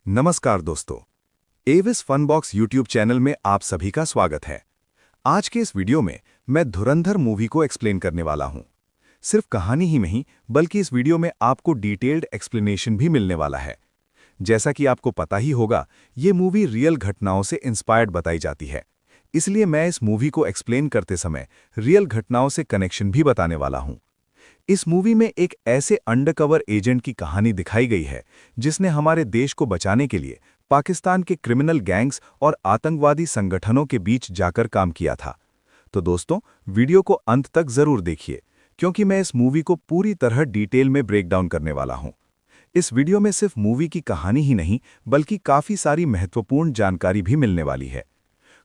नमस्कार दोस्तों, Aves फनबॉक्स YouTube channel में आप सभी का स्वागत है। आज के इस वीडियो में मैं धुरंधर मूवी को एक्सप्लेन करने वाला हूं। सिर्फ कहानी ही नहीं, बल्कि इस वीडियो में आपको डिटेल्ड एक्सप्लेनेशन भी मिलने वाला है। जैसा कि आपको पता ही होगा, ये मूवी रियल घटनाओं से इंस्पायर्ड बताई जाती है। इसलिए मैं इस मूवी को एक्सप्लेन करते समय रियल घटनाओं से कनेक्शन भी बताने वाला हूं। इस मूवी में एक ऐसे अंडरकवर एजेंट की कहानी दिखाई गई है जिसने हमारे देश को बचाने के लिए पाकिस्तान के क्रिमिनल गैंग्स और आतंकवादी संगठनों के बीच जाकर काम किया था। तो दोस्तों, वीडियो को अंत तक जरूर देखिए, क्योंकि मैं इस मूवी को पूरी तरह डिटेल में ब्रेक डाउन करने वाला हूं। इस वीडियो में सिर्फ मूवी की कहानी ही नहीं, बल्कि काफी सारी महत्वपूर्ण जानकारी भी मिलने वाली है।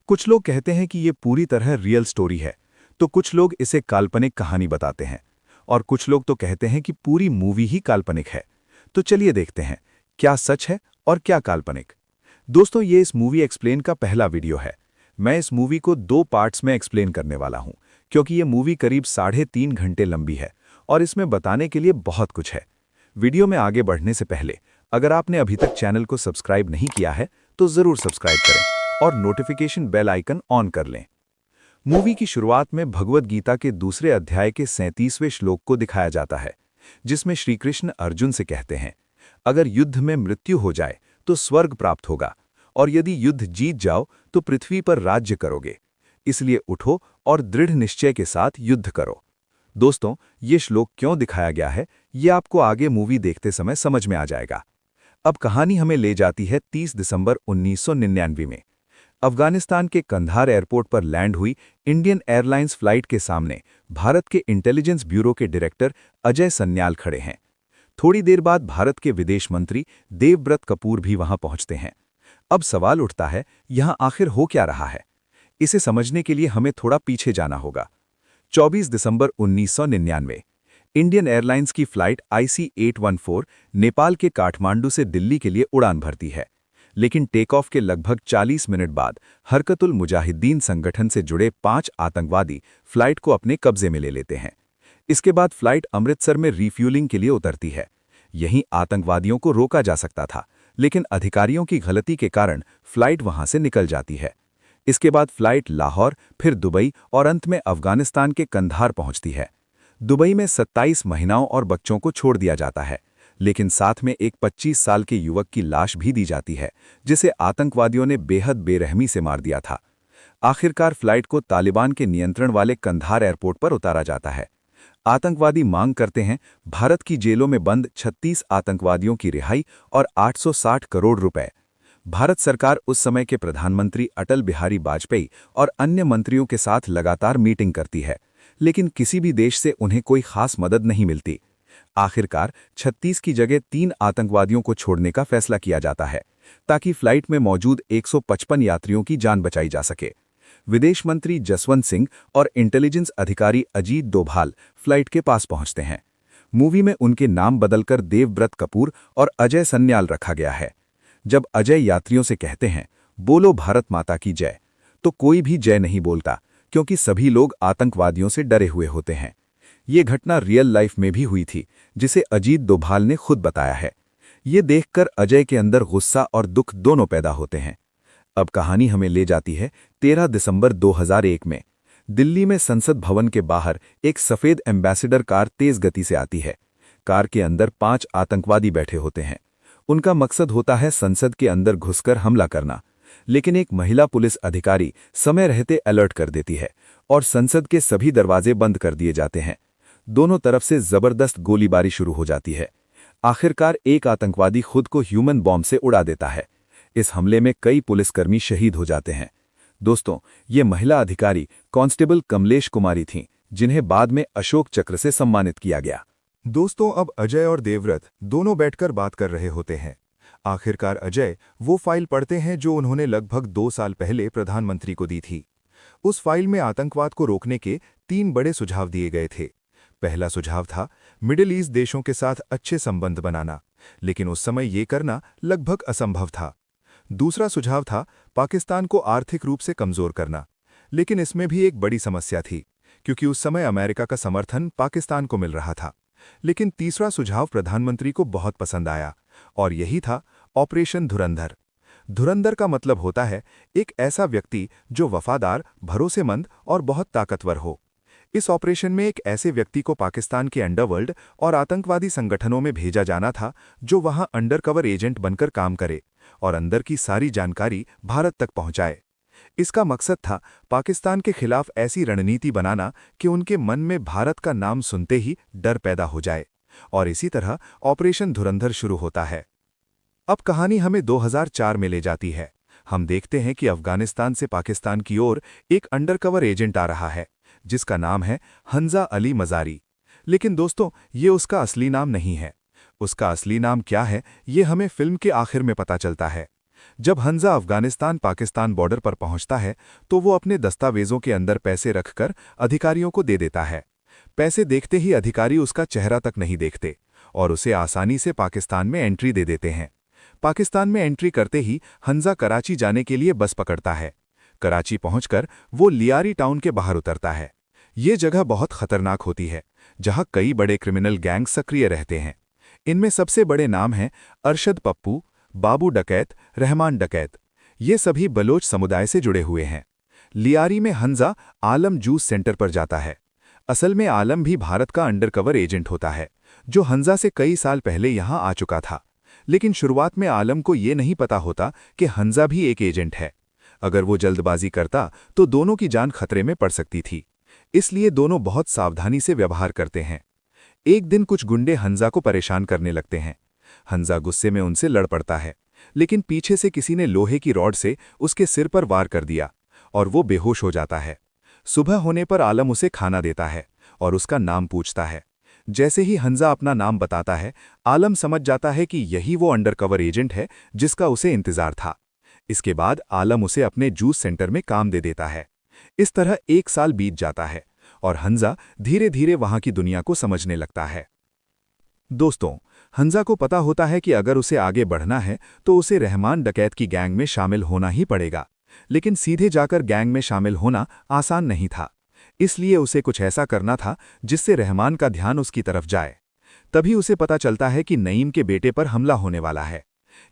कुछ लोग कहते हैं कि ये पूरी तरह रियल स्टोरी है, तो कुछ लोग इसे काल्पनिक कहानी बताते हैं, और कुछ लोग तो कहते हैं कि पूरी मूवी ही काल्पनिक है। तो चलिए देखते हैं, क्या सच है और क्या काल्पनिक। दोस्तों, ये इस मूवी एक्सप्लेन का पहला वीडियो है। मैं इस मूवी को 2 पार्ट्स में एक्सप्लेन करने वाला हूं, क्योंकि ये मूवी करीब 3.5 घंटे लंबी है और इसमें बताने के लिए बहुत कुछ है। वीडियो में आगे बढ़ने से पहले अगर आपने अभी तक चैनल को सब्सक्राइब नहीं किया है तो जरूर सब्सक्राइब करें और नोटिफिकेशन बेल आइकन ऑन कर लें। मूवी की शुरुआत में भगवद गीता के दूसरे अध्याय के 37वें श्लोक को दिखाया जाता है, जिसमें श्री कृष्ण अर्जुन से कहते हैं, अगर युद्ध में मृत्यु हो जाए तो स्वर्ग प्राप्त होगा, और यदि युद्ध जीत जाओ तो पृथ्वी पर राज्य करोगे। इसलिए उठो और दृढ़ निश्चय के साथ युद्ध करो। दोस्तों, ये श्लोक क्यों दिखाया गया है, ये आपको आगे मूवी देखते समय समझ में आ जाएगा। अब कहानी हमें ले जाती है 30 दिसंबर 1999 में। अफगानिस्तान के कंधार एयरपोर्ट पर लैंड हुई इंडियन एयरलाइंस फ्लाइट के सामने भारत के इंटेलिजेंस ब्यूरो के डायरेक्टर अजय सन्याल खड़े हैं। थोड़ी देर बाद भारत के विदेश मंत्री देवव्रत कपूर भी वहां पहुंचते हैं। अब सवाल उठता है, यहां आखिर हो क्या रहा है? इसे समझने के लिए हमें थोड़ा पीछे जाना होगा। 24 दिसंबर 1999 इंडियन एयरलाइंस की फ्लाइट IC-814 नेपाल के काठमांडू से दिल्ली के लिए उड़ान भरती है। लेकिन टेक ऑफ के लगभग 40 मिनट बाद हरकतुल मुजाहिदीन संगठन से जुड़े 5 आतंकवादी फ्लाइट को अपने कब्जे में ले लेते हैं। इसके बाद फ्लाइट अमृतसर में रिफ्यूलिंग के लिए उतरती है। यहीं आतंकवादियों को रोका जा सकता था, लेकिन अधिकारियों की गलती के कारण फ्लाइट वहां से निकल जाती है। इसके बाद फ्लाइट लाहौर, फिर दुबई और अंत में अफगानिस्तान के कंधार पहुंचती है। दुबई में 27 महिलाओं और बच्चों को छोड़ दिया जाता है, लेकिन साथ में एक 25 साल के युवक की लाश भी दी जाती है, जिसे आतंकवादियों ने बेहद बेरहमी से मार दिया था। आखिरकार फ्लाइट को तालिबान के नियंत्रण वाले कंधार एयरपोर्ट पर उतारा जाता है। आतंकवादी मांग करते हैं भारत की जेलों में बंद 36 आतंकवादियों की रिहाई और 860 करोड़ रुपए। भारत सरकार उस समय के प्रधानमंत्री अटल बिहारी वाजपेयी और अन्य मंत्रियों के साथ लगातार मीटिंग करती है, लेकिन किसी भी देश से उन्हें कोई खास मदद नहीं मिलती। आखिरकार 36 की जगह 3 आतंकवादियों को छोड़ने का फैसला किया जाता है, ताकि फ्लाइट में मौजूद 155 यात्रियों की जान बचाई जा सके। विदेश मंत्री जसवंत सिंह और इंटेलिजेंस अधिकारी अजीत डोभाल फ्लाइट के पास पहुंचते हैं। मूवी में उनके नाम बदलकर देवव्रत कपूर और अजय सन्याल रखा गया है। जब अजय यात्रियों से कहते हैं, बोलो भारत माता की जय, तो कोई भी जय नहीं बोलता, क्योंकि सभी लोग आतंकवादियों से डरे हुए होते हैं। ये घटना रियल लाइफ में भी हुई थी, जिसे अजीत डोभाल ने खुद बताया है। ये देखकर अजय के अंदर गुस्सा और दुख दोनों पैदा होते हैं। अब कहानी हमें ले जाती है 13 दिसंबर 2001 में। दिल्ली में संसद भवन के बाहर एक सफेद एम्बेसडर कार तेज गति से आती है। कार के अंदर 5 आतंकवादी बैठे होते हैं। उनका मकसद होता है संसद के अंदर घुसकर हमला करना, लेकिन एक महिला पुलिस अधिकारी समय रहते अलर्ट कर देती है और संसद के सभी दरवाजे बंद कर दिए जाते हैं। दोनों तरफ से जबरदस्त गोलीबारी शुरू हो जाती है। आखिरकार एक आतंकवादी खुद को ह्यूमन बॉम्ब से उड़ा देता है। इस हमले में कई पुलिसकर्मी शहीद हो जाते हैं। दोस्तों, ये महिला अधिकारी कांस्टेबल कमलेश कुमारी थीं, जिन्हें बाद में अशोक चक्र से सम्मानित किया गया। दोस्तों, अब अजय और देवव्रत दोनों बैठकर बात कर रहे होते हैं। आखिरकार अजय वो फाइल पढ़ते हैं जो उन्होंने लगभग 2 साल पहले प्रधानमंत्री को दी थी। उस फाइल में आतंकवाद को रोकने के 3 बड़े सुझाव दिए गए थे। पहला सुझाव था मिडिल ईस्ट देशों के साथ अच्छे संबंध बनाना, लेकिन उस समय ये करना लगभग असंभव था। दूसरा सुझाव था पाकिस्तान को आर्थिक रूप से कमजोर करना, लेकिन इसमें भी एक बड़ी समस्या थी, क्योंकि उस समय अमेरिका का समर्थन पाकिस्तान को मिल रहा था। लेकिन तीसरा सुझाव प्रधानमंत्री को बहुत पसंद आया, और यही था ऑपरेशन धुरंधर। धुरंधर का मतलब होता है एक ऐसा व्यक्ति जो वफादार, भरोसेमंद और बहुत ताकतवर हो। इस ऑपरेशन में एक ऐसे व्यक्ति को पाकिस्तान के अंडरवर्ल्ड और आतंकवादी संगठनों में भेजा जाना था जो वहां अंडरकवर एजेंट बनकर काम करे और अंदर की सारी जानकारी भारत तक पहुंचाए। इसका मकसद था पाकिस्तान के खिलाफ ऐसी रणनीति बनाना कि उनके मन में भारत का नाम सुनते ही डर पैदा हो जाए। और इसी तरह ऑपरेशन धुरंधर शुरू होता है। अब कहानी हमें 2004 में ले जाती है। हम देखते हैं कि अफगानिस्तान से पाकिस्तान की ओर एक अंडरकवर एजेंट आ रहा है जिसका नाम है हंजा अली मज़ारी। लेकिन दोस्तों, ये उसका असली नाम नहीं है। उसका असली नाम क्या है, ये हमें फिल्म के आखिर में पता चलता है। जब हंजा अफगानिस्तान पाकिस्तान बॉर्डर पर पहुंचता है तो वो अपने दस्तावेजों के अंदर पैसे रखकर अधिकारियों को दे देता है। पैसे देखते ही अधिकारी उसका चेहरा तक नहीं देखते और उसे आसानी से पाकिस्तान में एंट्री दे देते हैं। पाकिस्तान में एंट्री करते ही हंजा कराची जाने के लिए बस पकड़ता है। कराची पहुंचकर वो लियारी टाउन के बाहर उतरता है। ये जगह बहुत खतरनाक होती है, जहां कई बड़े क्रिमिनल गैंग सक्रिय रहते हैं। इनमें सबसे बड़े नाम हैं अरशद पप्पू, बाबू डकैत, रहमान डकैत। ये सभी बलोच समुदाय से जुड़े हुए हैं। लियारी में हंजा आलम जूस सेंटर पर जाता है। असल में आलम भी भारत का अंडरकवर एजेंट होता है, जो हंजा से कई साल पहले यहां आ चुका था। लेकिन शुरुआत में आलम को ये नहीं पता होता कि हंजा भी एक एजेंट है। अगर वो जल्दबाजी करता तो दोनों की जान खतरे में पड़ सकती थी। इसलिए दोनों बहुत सावधानी से व्यवहार करते हैं। एक दिन कुछ गुंडे हंजा को परेशान करने लगते हैं। हंजा गुस्से में उनसे लड़ पड़ता है, लेकिन पीछे से किसी ने लोहे की रॉड से उसके सिर पर वार कर दिया और वो बेहोश हो जाता है। सुबह होने पर आलम उसे खाना देता है और उसका नाम पूछता है। जैसे ही हंजा अपना नाम बताता है, आलम समझ जाता है कि यही वो अंडरकवर एजेंट है जिसका उसे इंतजार था। इसके बाद आलम उसे अपने जूस सेंटर में काम दे देता है। इस तरह 1 साल बीत जाता है और हंजा धीरे धीरे वहां की दुनिया को समझने लगता है। दोस्तों, हंजा को पता होता है कि अगर उसे आगे बढ़ना है तो उसे रहमान डकैत की गैंग में शामिल होना ही पड़ेगा। लेकिन सीधे जाकर गैंग में शामिल होना आसान नहीं था। इसलिए उसे कुछ ऐसा करना था जिससे रहमान का ध्यान उसकी तरफ जाए। तभी उसे पता चलता है कि नईम के बेटे पर हमला होने वाला है।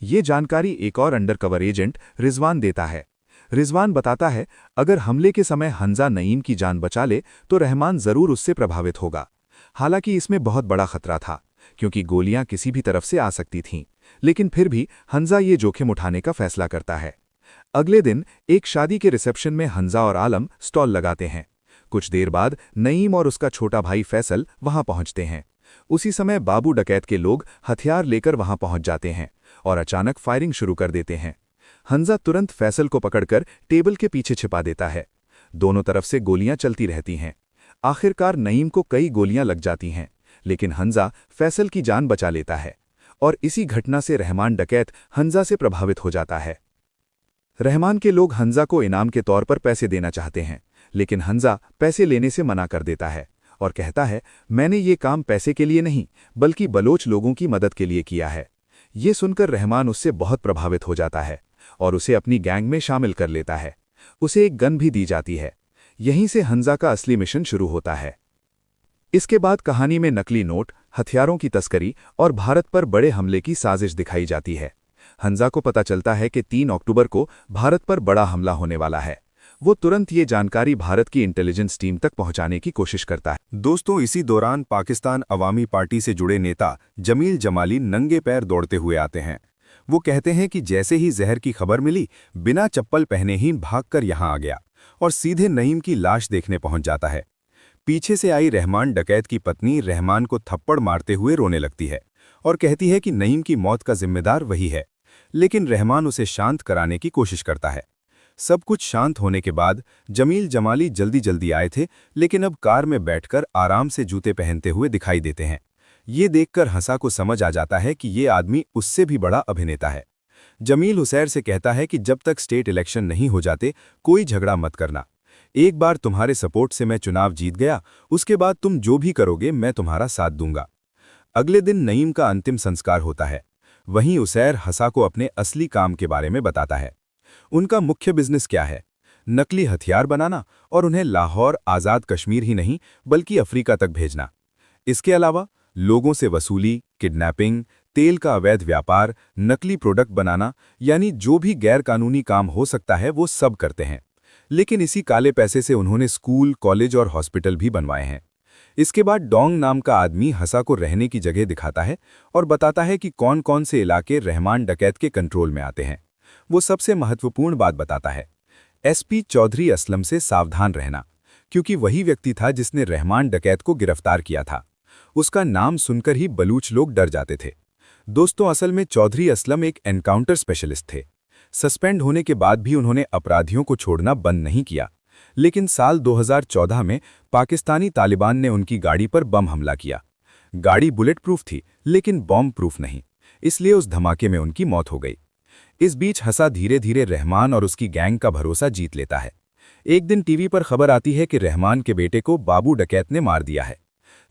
ये जानकारी एक और अंडरकवर एजेंट रिजवान देता है। रिजवान बताता है, अगर हमले के समय हंजा नईम की जान बचा ले तो रहमान जरूर उससे प्रभावित होगा। हालांकि इसमें बहुत बड़ा खतरा था, क्योंकि गोलियां किसी भी तरफ से आ सकती थीं। लेकिन फिर भी हंजा ये जोखिम उठाने का फैसला करता है। अगले दिन एक शादी के रिसेप्शन में हंजा और आलम स्टॉल लगाते हैं। कुछ देर बाद नईम और उसका छोटा भाई फैसल वहां पहुंचते हैं। उसी समय बाबू डकैत के लोग हथियार लेकर वहां पहुंच जाते हैं और अचानक फायरिंग शुरू कर देते हैं। हंजा तुरंत फैसल को पकड़कर टेबल के पीछे छिपा देता है। दोनों तरफ से गोलियां चलती रहती हैं। आखिरकार नईम को कई गोलियां लग जाती हैं, लेकिन हंजा फैसल की जान बचा लेता है और इसी घटना से रहमान डकैत हंजा से प्रभावित हो जाता है। रहमान के लोग हंजा को इनाम के तौर पर पैसे देना चाहते हैं, लेकिन हंजा पैसे लेने से मना कर देता है और कहता है, मैंने ये काम पैसे के लिए नहीं बल्कि बलोच लोगों की मदद के लिए किया है। ये सुनकर रहमान उससे बहुत प्रभावित हो जाता है और उसे अपनी गैंग में शामिल कर लेता है। उसे एक गन भी दी जाती है। यहीं से हंजा का असली मिशन शुरू होता है। इसके बाद कहानी में नकली नोट, हथियारों की तस्करी और भारत पर बड़े हमले की साजिश दिखाई जाती है। हंजा को पता चलता है कि 3 अक्टूबर को भारत पर बड़ा हमला होने वाला है। वो तुरंत ये जानकारी भारत की इंटेलिजेंस टीम तक पहुंचाने की कोशिश करता है। दोस्तों, इसी दौरान पाकिस्तान अवामी पार्टी से जुड़े नेता जमील जमाली नंगे पैर दौड़ते हुए आते हैं। वो कहते हैं कि जैसे ही जहर की खबर मिली, बिना चप्पल पहने ही भागकर यहां आ गया और सीधे नईम की लाश देखने पहुंच जाता है। पीछे से आई रहमान डकैत की पत्नी रहमान को थप्पड़ मारते हुए रोने लगती है और कहती है कि नईम की मौत का जिम्मेदार वही है। लेकिन रहमान उसे शांत कराने की कोशिश करता है। सब कुछ शांत होने के बाद जमील जमाली जल्दी जल्दी आए थे, लेकिन अब कार में बैठकर आराम से जूते पहनते हुए दिखाई देते हैं। ये देखकर हंसा को समझ आ जाता है कि ये आदमी उससे भी बड़ा अभिनेता है। जमील हुसैर से कहता है कि जब तक स्टेट इलेक्शन नहीं हो जाते कोई झगड़ा मत करना। एक बार तुम्हारे सपोर्ट से मैं चुनाव जीत गया, उसके बाद तुम जो भी करोगे मैं तुम्हारा साथ दूंगा। अगले दिन नईम का अंतिम संस्कार होता है। वहीं उसैर हंसा को अपने असली काम के बारे में बताता है। उनका मुख्य बिजनेस क्या है? नकली हथियार बनाना और उन्हें लाहौर, आज़ाद कश्मीर ही नहीं बल्कि अफ्रीका तक भेजना। इसके अलावा लोगों से वसूली, किडनैपिंग, तेल का अवैध व्यापार, नकली प्रोडक्ट बनाना, यानी जो भी गैरकानूनी काम हो सकता है वो सब करते हैं। लेकिन इसी काले पैसे से उन्होंने स्कूल, कॉलेज और हॉस्पिटल भी बनवाए हैं। इसके बाद डोंग नाम का आदमी हसा को रहने की जगह दिखाता है और बताता है कि कौन कौन से इलाके रहमान डकैत के कंट्रोल में आते हैं। वो सबसे महत्वपूर्ण बात बताता है, एसपी चौधरी असलम से सावधान रहना, क्योंकि वही व्यक्ति था जिसने रहमान डकैत को गिरफ्तार किया था। उसका नाम सुनकर ही बलूच लोग डर जाते थे। दोस्तों, असल में चौधरी असलम एक एनकाउंटर स्पेशलिस्ट थे। सस्पेंड होने के बाद भी उन्होंने अपराधियों को छोड़ना बंद नहीं किया। लेकिन साल 2014 में पाकिस्तानी तालिबान ने उनकी गाड़ी पर बम हमला किया। गाड़ी बुलेट प्रूफ थी, लेकिन बॉम्ब प्रूफ नहीं, इसलिए उस धमाके में उनकी मौत हो गई। इस बीच हसा धीरे धीरे रहमान और उसकी गैंग का भरोसा जीत लेता है। एक दिन टीवी पर खबर आती है कि रहमान के बेटे को बाबू डकैत ने मार दिया है।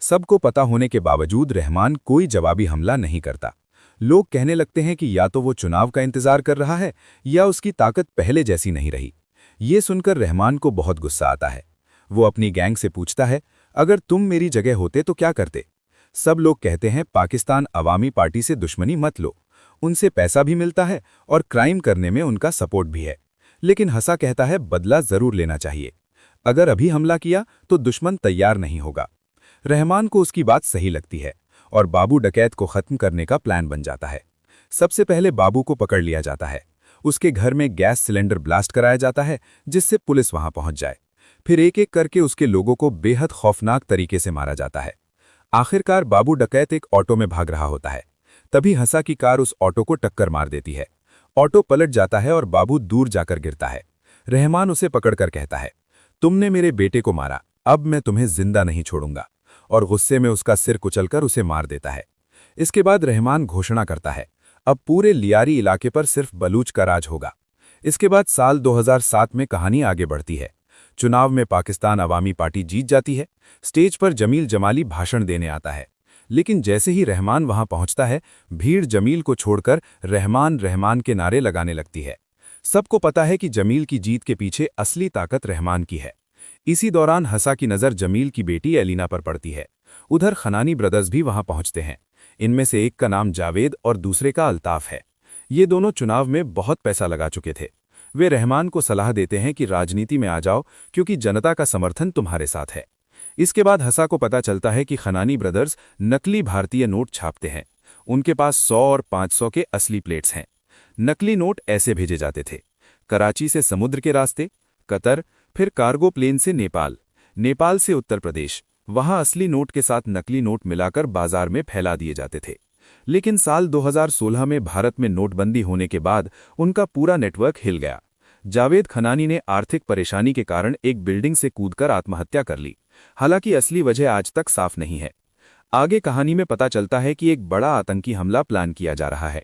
सबको पता होने के बावजूद रहमान कोई जवाबी हमला नहीं करता। लोग कहने लगते हैं कि या तो वो चुनाव का इंतजार कर रहा है या उसकी ताकत पहले जैसी नहीं रही। ये सुनकर रहमान को बहुत गुस्सा आता है। वो अपनी गैंग से पूछता है, अगर तुम मेरी जगह होते तो क्या करते? सब लोग कहते हैं, पाकिस्तान अवामी पार्टी से दुश्मनी मत लो, उनसे पैसा भी मिलता है और क्राइम करने में उनका सपोर्ट भी है। लेकिन हसा कहता है, बदला जरूर लेना चाहिए। अगर अभी हमला किया तो दुश्मन तैयार नहीं होगा। रहमान को उसकी बात सही लगती है और बाबू डकैत को खत्म करने का प्लान बन जाता है। सबसे पहले बाबू को पकड़ लिया जाता है। उसके घर में गैस सिलेंडर ब्लास्ट कराया जाता है, जिससे पुलिस वहां पहुंच जाए। फिर एक एक करके उसके लोगों को बेहद खौफनाक तरीके से मारा जाता है। आखिरकार बाबू डकैत एक ऑटो में भाग रहा होता है। तभी हसा की कार उस ऑटो को टक्कर मार देती है। ऑटो पलट जाता है और बाबू दूर जाकर गिरता है। रहमान उसे पकड़कर कहता है, तुमने मेरे बेटे को मारा, अब मैं तुम्हें जिंदा नहीं छोड़ूंगा, और गुस्से में उसका सिर कुचलकर उसे मार देता है। इसके बाद रहमान घोषणा करता है, अब पूरे लियारी इलाके पर सिर्फ बलूच का राज होगा। इसके बाद साल 2007 में कहानी आगे बढ़ती है। चुनाव में पाकिस्तान अवामी पार्टी जीत जाती है। स्टेज पर जमील जमाली भाषण देने आता है। लेकिन जैसे ही रहमान वहां पहुंचता है, भीड़ जमील को छोड़कर रहमान रहमान के नारे लगाने लगती है। सबको पता है कि जमील की जीत के पीछे असली ताकत रहमान की है। इसी दौरान हसा की नज़र जमील की बेटी एलिना पर पड़ती है। उधर खनानी ब्रदर्स भी वहां पहुंचते हैं। इनमें से एक का नाम जावेद और दूसरे का अल्ताफ है। ये दोनों चुनाव में बहुत पैसा लगा चुके थे। वे रहमान को सलाह देते हैं कि राजनीति में आ जाओ, क्योंकि जनता का समर्थन तुम्हारे साथ है। इसके बाद हसा को पता चलता है कि खनानी ब्रदर्स नकली भारतीय नोट छापते हैं। उनके पास 100 और 500 के असली प्लेट्स हैं। नकली नोट ऐसे भेजे जाते थे, कराची से समुद्र के रास्ते, कतर, फिर कार्गो प्लेन से नेपाल, नेपाल से उत्तर प्रदेश। वहां असली नोट के साथ नकली नोट मिलाकर बाजार में फैला दिए जाते थे। लेकिन साल 2016 में भारत में नोटबंदी होने के बाद उनका पूरा नेटवर्क हिल गया। जावेद खनानी ने आर्थिक परेशानी के कारण एक बिल्डिंग से कूदकर आत्महत्या कर ली। हालांकि असली वजह आज तक साफ नहीं है। आगे कहानी में पता चलता है कि एक बड़ा आतंकी हमला प्लान किया जा रहा है।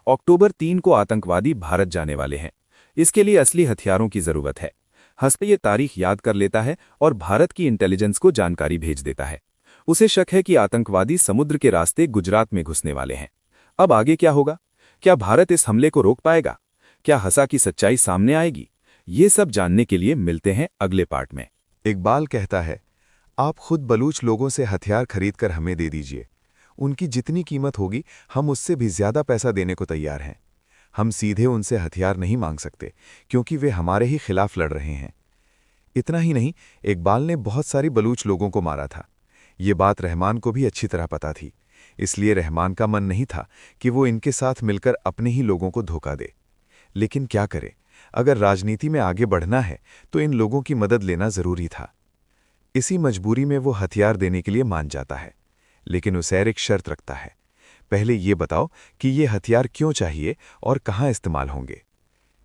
अक्टूबर 3 को आतंकवादी भारत जाने वाले हैं। इसके लिए असली हथियारों की जरूरत है। हंसते ये तारीख याद कर लेता है और भारत की इंटेलिजेंस को जानकारी भेज देता है। उसे शक है कि आतंकवादी समुद्र के रास्ते गुजरात में घुसने वाले हैं। अब आगे क्या होगा? क्या भारत इस हमले को रोक पाएगा? क्या हसा की सच्चाई सामने आएगी? ये सब जानने के लिए मिलते हैं अगले पार्ट में। इकबाल कहता है, आप खुद बलूच लोगों से हथियार खरीदकर हमें दे दीजिए। उनकी जितनी कीमत होगी हम उससे भी ज्यादा पैसा देने को तैयार हैं। हम सीधे उनसे हथियार नहीं मांग सकते, क्योंकि वे हमारे ही खिलाफ लड़ रहे हैं। इतना ही नहीं, इकबाल ने बहुत सारी बलूच लोगों को मारा था। ये बात रहमान को भी अच्छी तरह पता थी। इसलिए रहमान का मन नहीं था कि वो इनके साथ मिलकर अपने ही लोगों को धोखा दे। लेकिन क्या करे, अगर राजनीति में आगे बढ़ना है तो इन लोगों की मदद लेना जरूरी था। इसी मजबूरी में वो हथियार देने के लिए मान जाता है। लेकिन उसैर एक शर्त रखता है, पहले ये बताओ कि ये हथियार क्यों चाहिए और कहाँ इस्तेमाल होंगे।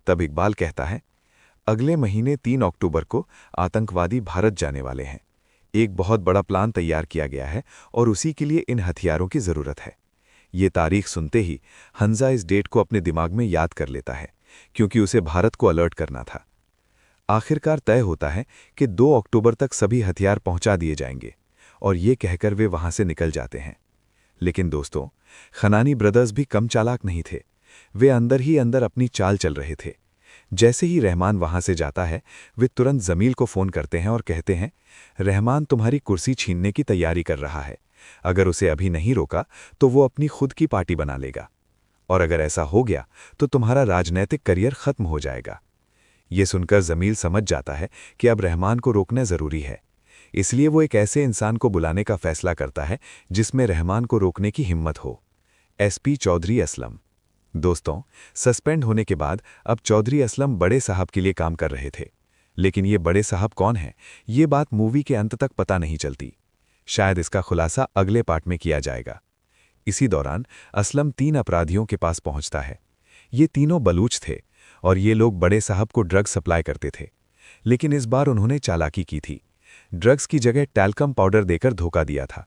तब इकबाल कहता है, अगले महीने 3 अक्टूबर को आतंकवादी भारत जाने वाले हैं। एक बहुत बड़ा प्लान तैयार किया गया है और उसी के लिए इन हथियारों की ज़रूरत है। ये तारीख सुनते ही हंजा इस डेट को अपने दिमाग में याद कर लेता है, क्योंकि उसे भारत को अलर्ट करना था। आखिरकार तय होता है कि 2 अक्टूबर तक सभी हथियार पहुंचा दिए जाएंगे, और ये कहकर वे वहां से निकल जाते हैं। लेकिन दोस्तों, खनानी ब्रदर्स भी कम चालाक नहीं थे। वे अंदर ही अंदर अपनी चाल चल रहे थे। जैसे ही रहमान वहां से जाता है, वे तुरंत जमील को फोन करते हैं और कहते हैं, रहमान तुम्हारी कुर्सी छीनने की तैयारी कर रहा है। अगर उसे अभी नहीं रोका तो वो अपनी खुद की पार्टी बना लेगा, और अगर ऐसा हो गया तो तुम्हारा राजनैतिक करियर खत्म हो जाएगा। ये सुनकर जमील समझ जाता है कि अब रहमान को रोकना जरूरी है, इसलिए वो एक ऐसे इंसान को बुलाने का फैसला करता है जिसमें रहमान को रोकने की हिम्मत हो। एसपी चौधरी असलम। दोस्तों, सस्पेंड होने के बाद अब चौधरी असलम बड़े साहब के लिए काम कर रहे थे, लेकिन ये बड़े साहब कौन हैं, ये बात मूवी के अंत तक पता नहीं चलती। शायद इसका खुलासा अगले पार्ट में किया जाएगा। इसी दौरान असलम 3 अपराधियों के पास पहुंचता है। ये तीनों बलूच थे और ये लोग बड़े साहब को ड्रग सप्लाई करते थे, लेकिन इस बार उन्होंने चालाकी की थी। ड्रग्स की जगह टैल्कम पाउडर देकर धोखा दिया था।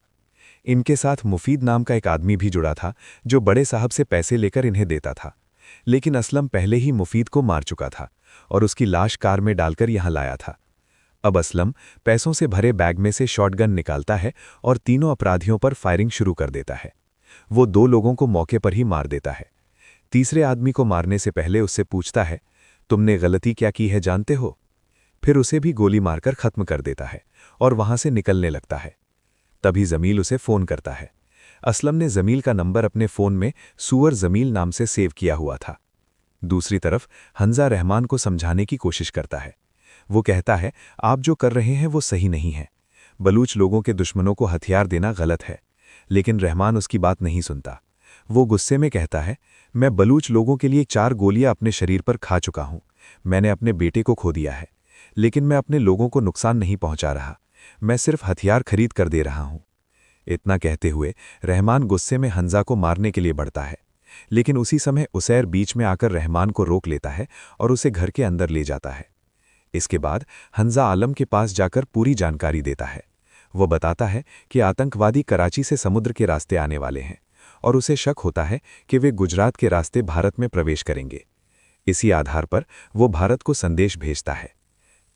इनके साथ मुफीद नाम का एक आदमी भी जुड़ा था जो बड़े साहब से पैसे लेकर इन्हें देता था, लेकिन असलम पहले ही मुफीद को मार चुका था और उसकी लाश कार में डालकर यहां लाया था। अब असलम पैसों से भरे बैग में से शॉटगन निकालता है और तीनों अपराधियों पर फायरिंग शुरू कर देता है। वो 2 लोगों को मौके पर ही मार देता है। तीसरे आदमी को मारने से पहले उससे पूछता है, तुमने गलती क्या की है जानते हो? फिर उसे भी गोली मारकर खत्म कर देता है और वहां से निकलने लगता है। तभी जमील उसे फोन करता है। असलम ने जमील का नंबर अपने फोन में सुअर जमील नाम से सेव किया हुआ था। दूसरी तरफ हंजा रहमान को समझाने की कोशिश करता है। वो कहता है, आप जो कर रहे हैं वो सही नहीं है। बलूच लोगों के दुश्मनों को हथियार देना गलत है, लेकिन रहमान उसकी बात नहीं सुनता। वो गुस्से में कहता है, मैं बलूच लोगों के लिए 4 गोलियां अपने शरीर पर खा चुका हूं। मैंने अपने बेटे को खो दिया है, लेकिन मैं अपने लोगों को नुकसान नहीं पहुंचा रहा। मैं सिर्फ हथियार खरीद कर दे रहा हूं। इतना कहते हुए रहमान गुस्से में हंजा को मारने के लिए बढ़ता है, लेकिन उसी समय उसैर बीच में आकर रहमान को रोक लेता है और उसे घर के अंदर ले जाता है। इसके बाद हंजा आलम के पास जाकर पूरी जानकारी देता है। वो बताता है कि आतंकवादी कराची से समुद्र के रास्ते आने वाले हैं और उसे शक होता है कि वे गुजरात के रास्ते भारत में प्रवेश करेंगे। इसी आधार पर वो भारत को संदेश भेजता है।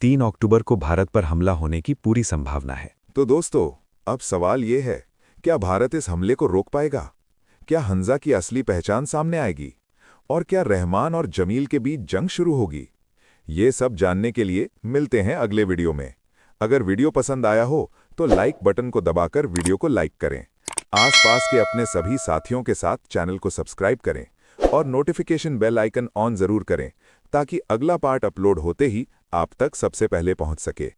3 अक्टूबर को भारत पर हमला होने की पूरी संभावना है। तो दोस्तों, अब सवाल ये है, क्या भारत इस हमले को रोक पाएगा? क्या हंजा की असली पहचान सामने आएगी? और क्या रहमान और जमील के बीच जंग शुरू होगी? ये सब जानने के लिए मिलते हैं अगले वीडियो में। अगर वीडियो पसंद आया हो तो लाइक बटन को दबाकर वीडियो को लाइक करें। आसपास के अपने सभी साथियों के साथ चैनल को सब्सक्राइब करें और नोटिफिकेशन बेल आइकन ऑन जरूर करें ताकि अगला पार्ट अपलोड होते ही आप तक सबसे पहले पहुंच सके।